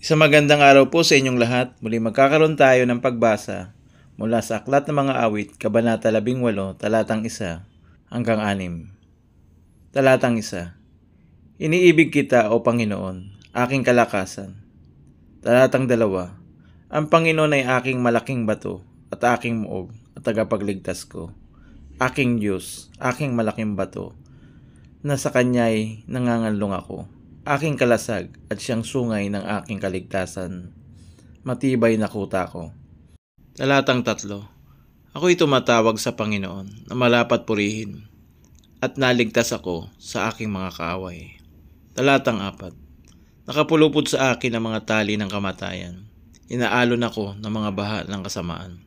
Isang magandang araw po sa inyong lahat. Muli magkakaroon tayo ng pagbasa mula sa Aklat ng Mga Awit, Kabanata 18, talatang 1 hanggang 6. Talatang 1. Iniibig kita, O Panginoon, aking kalakasan. Talatang 2. Ang Panginoon ay aking malaking bato at aking muog at tagapagligtas ko. Aking Diyos, aking malaking bato, na sa Kanya'y nanganganlong ako. Aking kalasag at siyang sungay ng aking kaligtasan. Matibay na kuta ko. Talatang 3. Ako'y tumatawag sa Panginoon na malapat purihin, at naligtas ako sa aking mga kaaway. Talatang 4. Nakapulupot sa akin ang mga tali ng kamatayan. Inaalon ako ng mga baha ng kasamaan.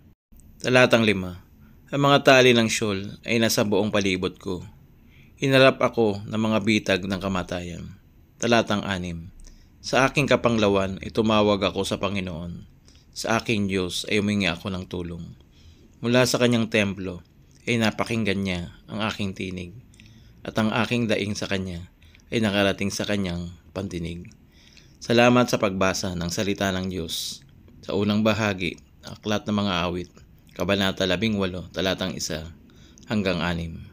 Talatang 5. Ang mga tali ng Sheol ay nasa buong palibot ko. Hinarap ako ng mga bitag ng kamatayan. Talatang 6. Sa aking kapanglawan ay tumawag ako sa Panginoon. Sa aking Diyos ay humingi ako ng tulong. Mula sa kanyang templo ay napakinggan niya ang aking tinig, at ang aking daing sa kanya ay nakarating sa kanyang pandinig. Salamat sa pagbasa ng salita ng Diyos. Sa unang bahagi, Aklat ng Mga Awit, Kabanata 18, talatang 1 hanggang 6.